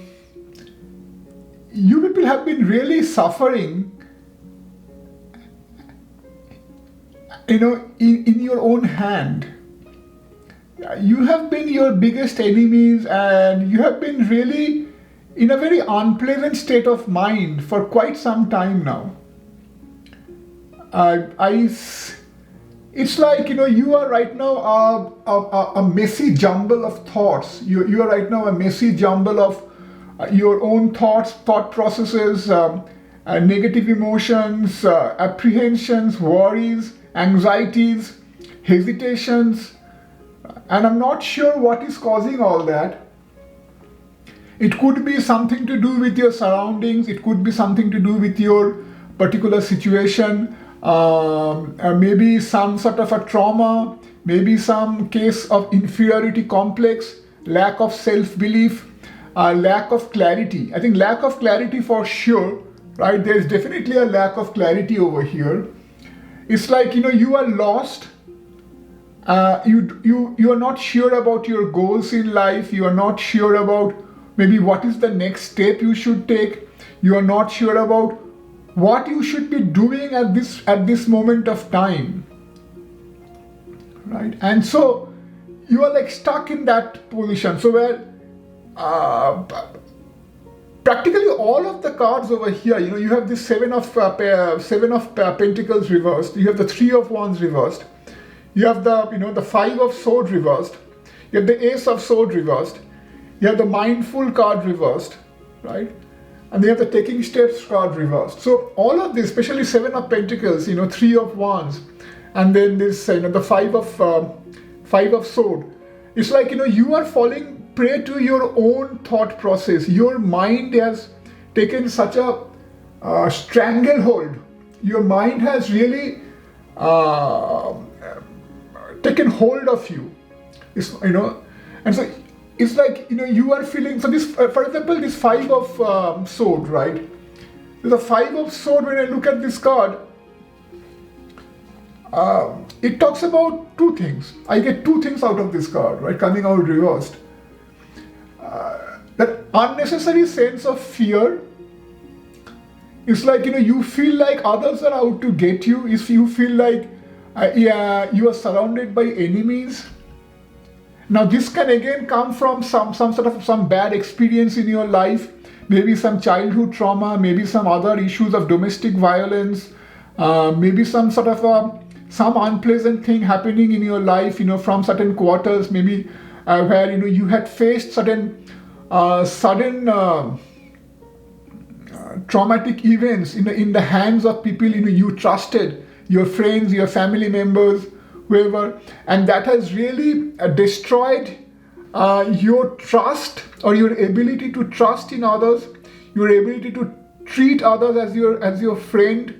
you people have been really suffering, in your own hand. You have been your biggest enemies, and you have been really in a very unpleasant state of mind for quite some time now. It's like, you are right now a messy jumble of thoughts. You are right now a messy jumble of your own thought processes, negative emotions, apprehensions, worries, anxieties, hesitations, and I'm not sure what is causing all that. It could be something to do with your surroundings. It could be something to do with your particular situation. Maybe some sort of a trauma, maybe some case of inferiority complex, lack of self-belief, lack of clarity. I think lack of clarity for sure, right? There's definitely a lack of clarity over here. It's like, you are lost. You are not sure about your goals in life. You are not sure about maybe what is the next step you should take. You are not sure about what you should be doing at this moment of time, right? And so you are like stuck in that position. So where practically all of the cards over here, you have this seven of pentacles reversed. You have the three of wands reversed. You have the five of sword reversed. You have the ace of sword reversed. You have the mindful card reversed, right? And you have the taking steps card reversed. So all of this, especially seven of pentacles, three of wands, and then this, the five of sword. It's like, you are falling prey to your own thought process. Your mind has taken such a stranglehold. Your mind has really taken hold of you. And so it's like, you are feeling, so this, for example, this five of sword, right? The five of sword, when I look at this card, it talks about two things. I get two things out of this card, right? Coming out reversed. That unnecessary sense of fear. It's like, you feel like others are out to get you. If you feel like you are surrounded by enemies. Now this can again come from some bad experience in your life, maybe some childhood trauma, maybe some other issues of domestic violence, maybe some sort of some unpleasant thing happening in your life, from certain quarters, maybe where you had faced certain sudden traumatic events in the hands of people you trusted, your friends, your family members, whoever, and that has really destroyed your trust or your ability to trust in others, your ability to treat others as your friend,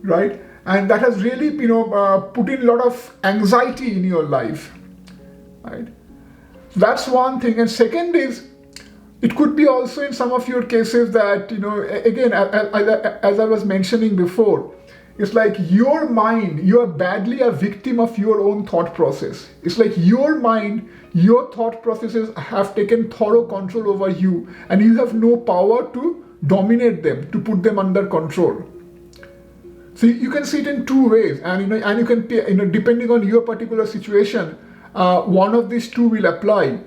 right? And that has really put in a lot of anxiety in your life, right? That's one thing. And second is, it could be also in some of your cases that, again, as I was mentioning before, it's like your mind, you are badly a victim of your own thought process. It's like your mind, your thought processes have taken thorough control over you, and you have no power to dominate them, to put them under control. So you can see it in two ways, and you can, depending on your particular situation, one of these two will apply.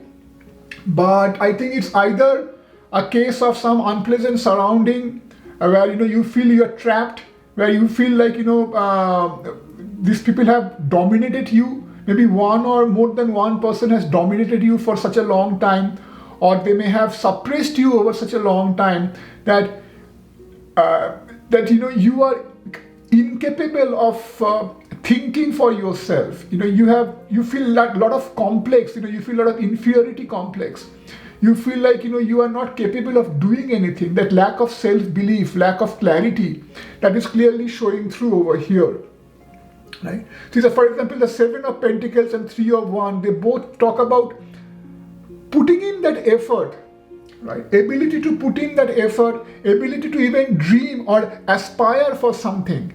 But I think it's either a case of some unpleasant surrounding where you feel you're trapped, where you feel like these people have dominated you. Maybe one or more than one person has dominated you for such a long time, or they may have suppressed you over such a long time that you are incapable of thinking for yourself. You feel like a lot of complex. You feel a lot of inferiority complex. You feel like you are not capable of doing anything. That lack of self-belief, lack of clarity, that is clearly showing through over here, right? So, for example, the seven of pentacles and three of wands, they both talk about putting in that effort, right? Ability to put in that effort, ability to even dream or aspire for something,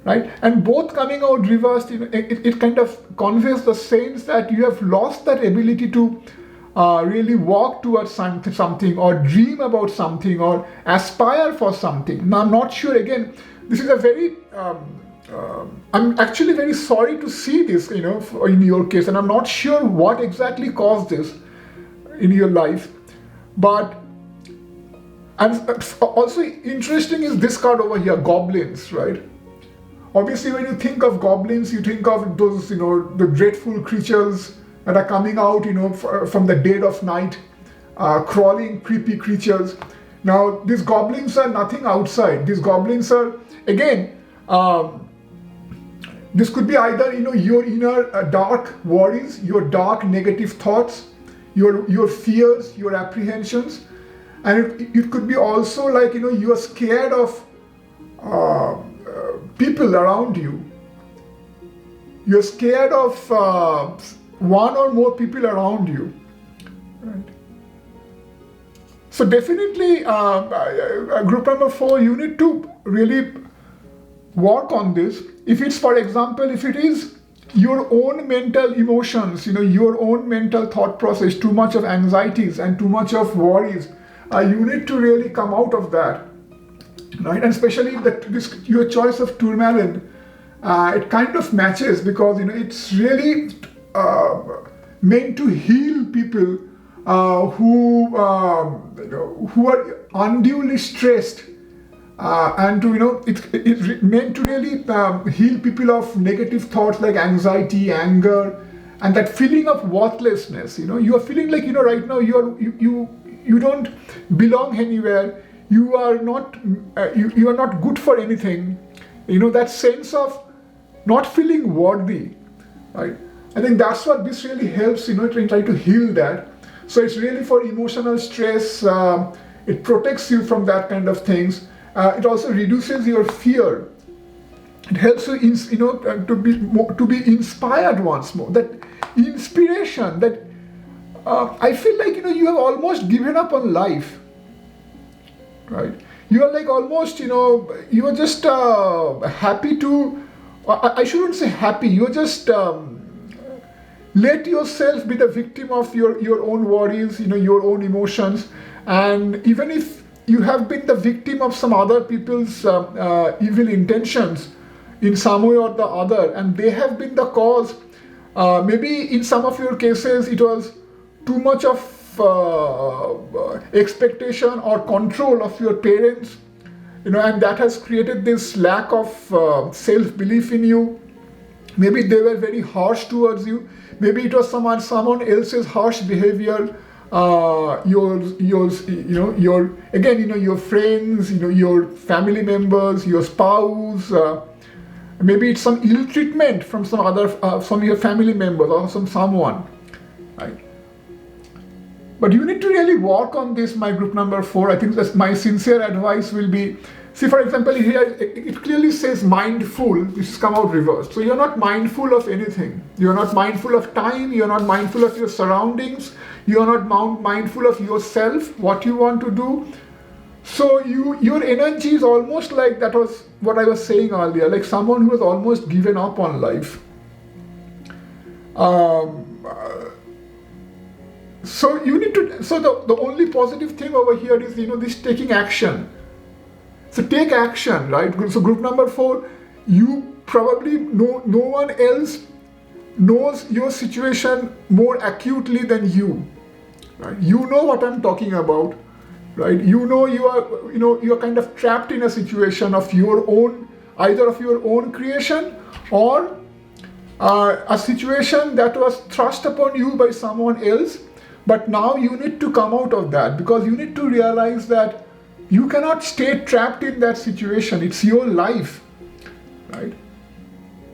right? And both coming out reversed, it kind of conveys the sense that you have lost that ability to really walk towards something, or dream about something, or aspire for something. Now, I'm not sure, again, this is a very, I'm actually very sorry to see this, in your case, and I'm not sure what exactly caused this in your life. But, and also interesting is this card over here, goblins, right? Obviously, when you think of goblins, you think of those, the dreadful creatures that are coming out, from the dead of night, crawling, creepy creatures. Now, these goblins are nothing outside. These goblins are, again, this could be either, your inner dark worries, your dark negative thoughts, your fears, your apprehensions, and it could be also like, you are scared of people around you. You're scared of one or more people around you, right? So definitely, group number 4, you need to really work on this. If it's, for example, if it is your own mental emotions, your own mental thought process, too much of anxieties and too much of worries, you need to really come out of that, right? And especially your choice of tourmaline, it kind of matches, because it's really meant to heal people who are unduly stressed, and to it's meant to really heal people of negative thoughts like anxiety, anger, and that feeling of worthlessness. You are feeling like right now you don't belong anywhere. You are not you are not good for anything. That sense of not feeling worthy, right? I think that's what this really helps, to try to heal that. So it's really for emotional stress. It protects you from that kind of things. It also reduces your fear. It helps you, to be inspired once more. That inspiration, that I feel like you have almost given up on life, right? You are like almost, you are just happy to. I shouldn't say happy. You're just let yourself be the victim of your own worries, your own emotions, and even if you have been the victim of some other people's evil intentions in some way or the other, and they have been the cause. Maybe in some of your cases it was too much of expectation or control of your parents, and that has created this lack of self-belief in you. Maybe they were very harsh towards you. Maybe it was someone else's harsh behavior. Your friends, your family members, your spouse. Maybe it's some ill treatment from some your family members or someone, right? But you need to really work on this, my group number 4. I think that's my sincere advice will be, see, for example, here it clearly says mindful, which has come out reversed. So you're not mindful of anything. You're not mindful of time. You're not mindful of your surroundings. You're not mindful of yourself, what you want to do. So your energy is almost like, that was what I was saying earlier, like someone who has almost given up on life. So you need to. So the only positive thing over here is this taking action. So take action, right? So group number 4, you probably no one else knows your situation more acutely than you, right? You know what I'm talking about, right? You are kind of trapped in a situation of your own, either of your own creation or a situation that was thrust upon you by someone else. But now you need to come out of that, because you need to realize that you cannot stay trapped in that situation. It's your life, right?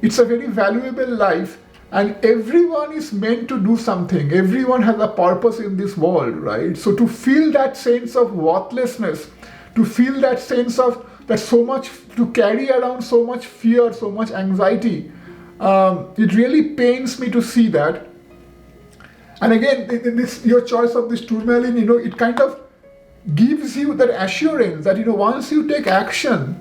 It's a very valuable life, and everyone is meant to do something. Everyone has a purpose in this world, right? So to feel that sense of worthlessness, to feel that sense of that so much, to carry around so much fear, so much anxiety, it really pains me to see that. And again, your choice of this tourmaline, it kind of gives you that assurance that once you take action,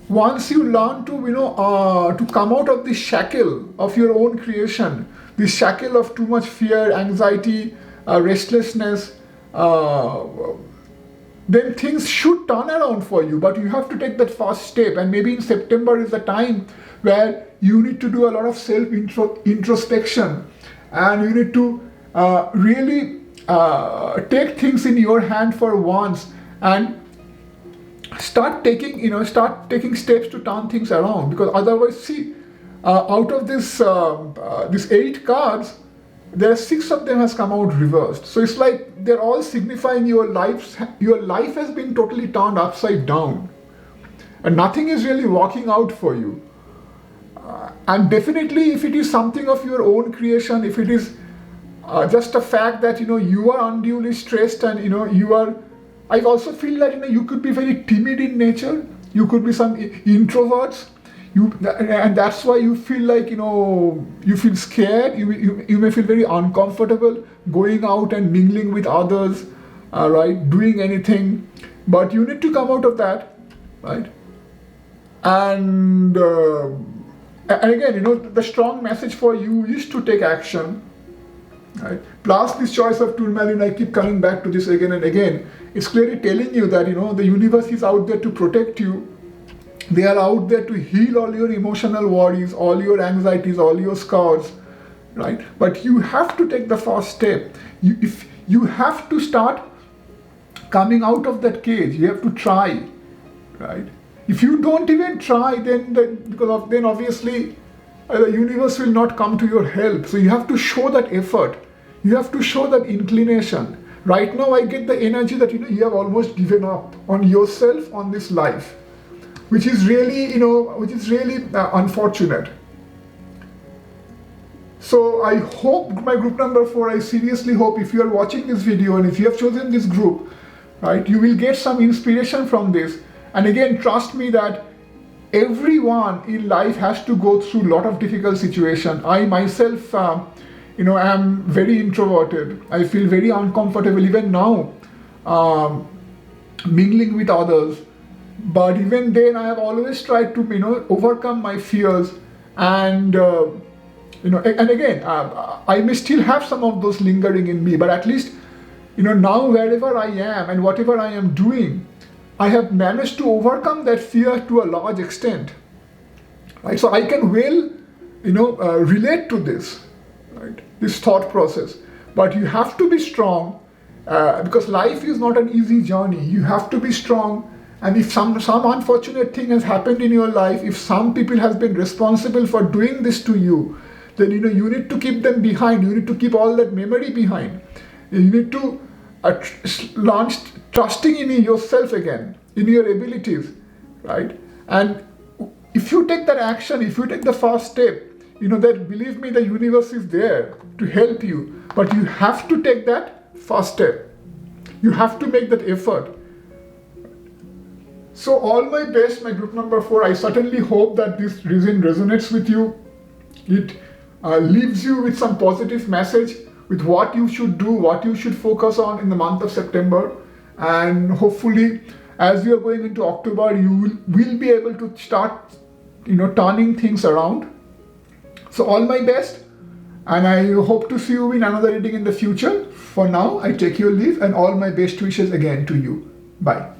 once you learn to come out of this shackle of your own creation, this shackle of too much fear, anxiety, restlessness, then things should turn around for you. But you have to take that first step, and maybe in September is the time where you need to do a lot of self-introspection, and you need to really take things in your hand for once and start taking steps to turn things around. Because otherwise, see, out of this 8 cards, there are 6 of them has come out reversed. So it's like they're all signifying your life has been totally turned upside down, and nothing is really working out for you. And definitely, if it is something of your own creation, if it is just a fact that you are unduly stressed, and you are, I also feel that you could be very timid in nature. You could be some introverts. And that's why you feel like you feel scared. You may feel very uncomfortable going out and mingling with others, right? Doing anything, but you need to come out of that, right? And again, the strong message for you is to take action. Right? Plus this choice of tourmaline, I keep coming back to this again and again. It's clearly telling you that the universe is out there to protect you. They are out there to heal all your emotional worries, all your anxieties, all your scars, right? But you have to take the first step. If you have to start coming out of that cage, you have to try, right? If you don't even try, then obviously the universe will not come to your help. So you have to show that effort. You have to show that inclination. Right now, I get the energy that you have almost given up on yourself, on this life, which is really unfortunate. So I hope, my group number 4, I seriously hope if you are watching this video and if you have chosen this group, right, you will get some inspiration from this. And again, trust me that everyone in life has to go through a lot of difficult situations. I myself, am very introverted. I feel very uncomfortable even now mingling with others. But even then, I have always tried to, overcome my fears. And, and again, I may still have some of those lingering in me, but at least, now wherever I am and whatever I am doing, I have managed to overcome that fear to a large extent, right? So I can relate to this, right? This thought process. But you have to be strong because life is not an easy journey. You have to be strong. And if some unfortunate thing has happened in your life, if some people has been responsible for doing this to you, then you need to keep them behind. You need to keep all that memory behind. You need to launch trusting in yourself again, in your abilities, right? And if you take that action, if you take the first step, that believe me, the universe is there to help you. But you have to take that first step. You have to make that effort. So all my best, my group number 4. I certainly hope that this reason resonates with you. It leaves you with some positive message, with what you should do, what you should focus on in the month of September. And hopefully, as we are going into October, you will be able to start, turning things around. So all my best. And I hope to see you in another reading in the future. For now, I take your leave and all my best wishes again to you. Bye.